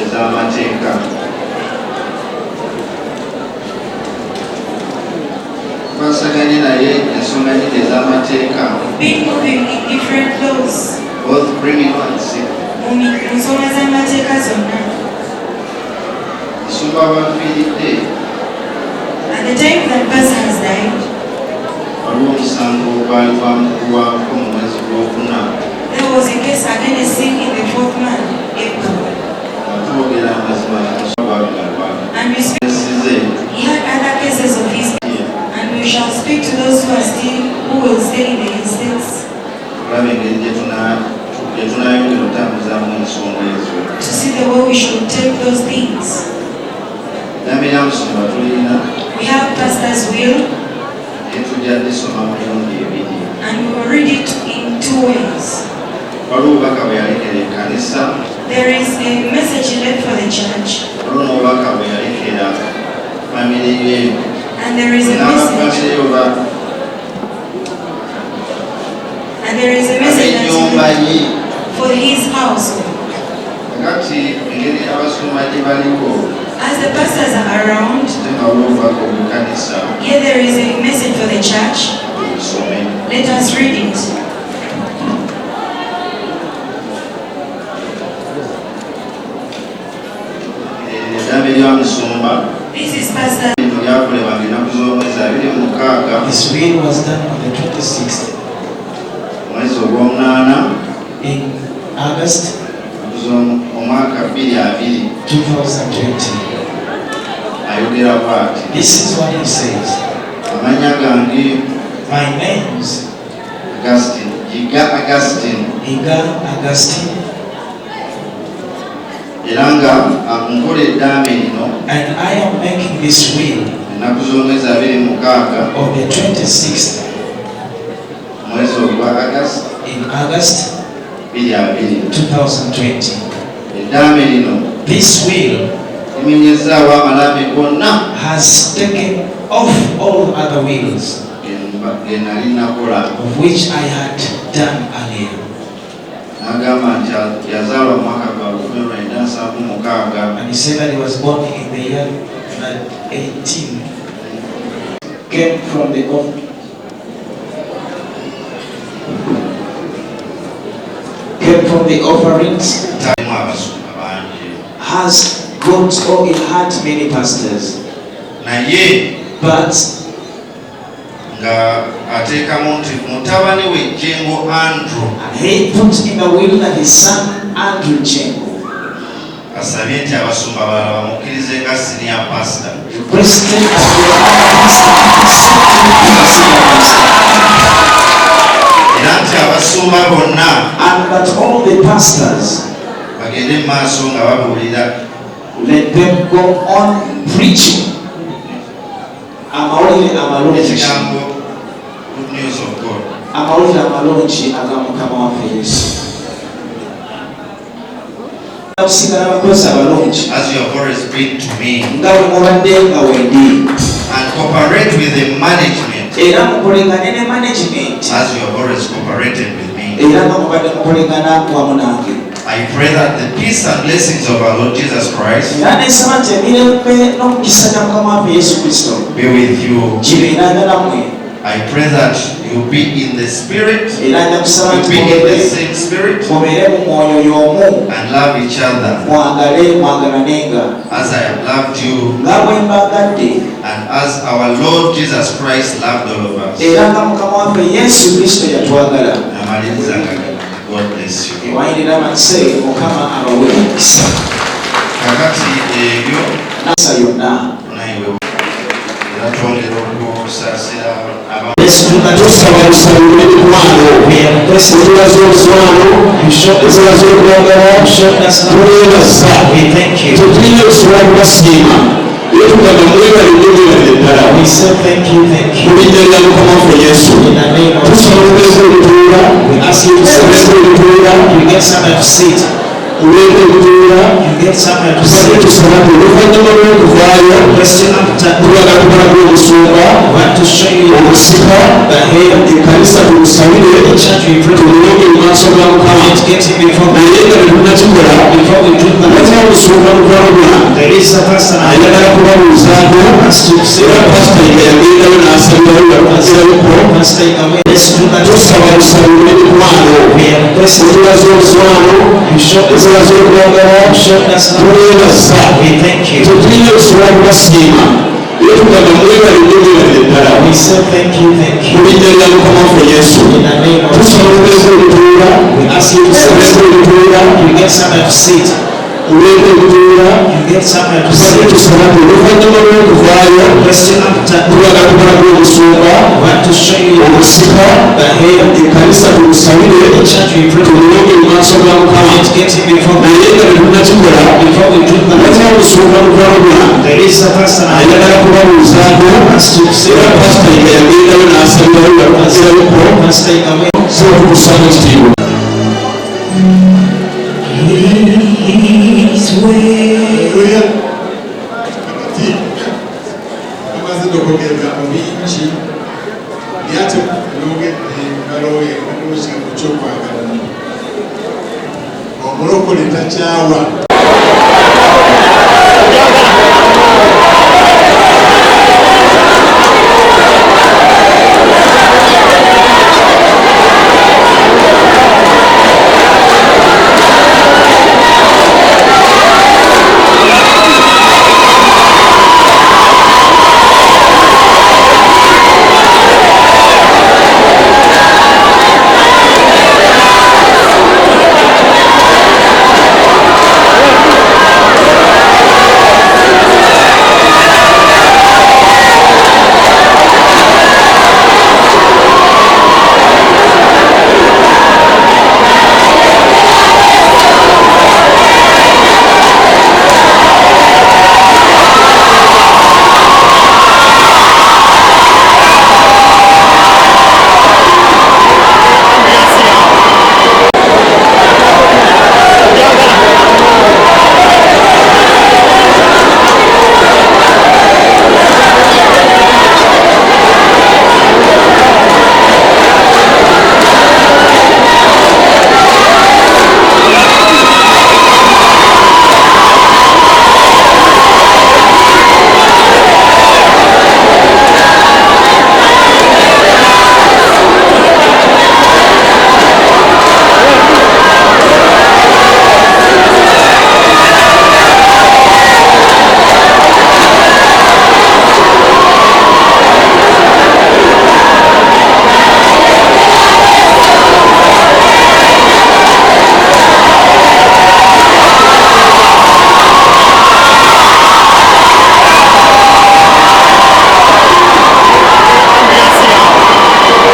ez'amateeka. Twasaganye naye ensonga nnyingi ez'amateeka. Been moving in different laws. Both criminal and civil. Nsonga z'amateeka zonna. Nsumba abafiiridde. At the time that person has died, waliwo omusango gwali gwamugwako mu mwezi gw'okuna. there was a case against him in the 4th month, April. Twogera amazima And we speak. He had other cases of his. And we shall speak to those who will stay in the estates. To see the way we should take those things. We have pastor's will. And we will read it in 2 ways. There is a message left for the church. And there is a message. And there is a message for his household. As the pastors are around, here there is a message for the church. Let us read it. This is Pastor. His will was done on the 26th in August 2020. This is what he says. My name's Yiga Augustine. And I am making this will of the 26th in August 2020. This will has taken off all other wills of which I had done earlier. And he said that he was born in the year 18. Came from the offerings. Has got or it had many pastors. But mutabaniwe Jjengo Andrew. He put in the will that his son Andrew Jjengo asabye nti abasumba balala bamukkirize nga senior pastor. President era nti abasumba bonna and that all the pastors bagende mu maaso nga babuulira let them go on preaching amawulire amalungi good news of God. Amawulire amalungi agamukama waffe Yesu. As you have always been to me, and cooperate with the management, as you have always cooperated with me. I pray that the peace and blessings of our Lord Jesus Christ be with you. I pray that you be in the spirit, you be in the same spirit, and love each other as I have loved you, and as our Lord Jesus Christ loved all of us. God bless you. Let's do that. We thank you. We say thank you, thank you. In the name of Jesus, we ask you to get somewhere to sit. You get somewhere to sit. Question after I want to show you the head of the church we pray to get him before we do that. There is a person I Pastor Yiga, let's do that. We are requesting you showed us love. We thank you. We say thank you. In the name of Jesus, we ask you to sit. You get somewhere to sit. You get somewhere to sit. Question after want to show you the head of the church. We pray to get him before we do that. There is a person I wants to say Pastor Yiga, His way.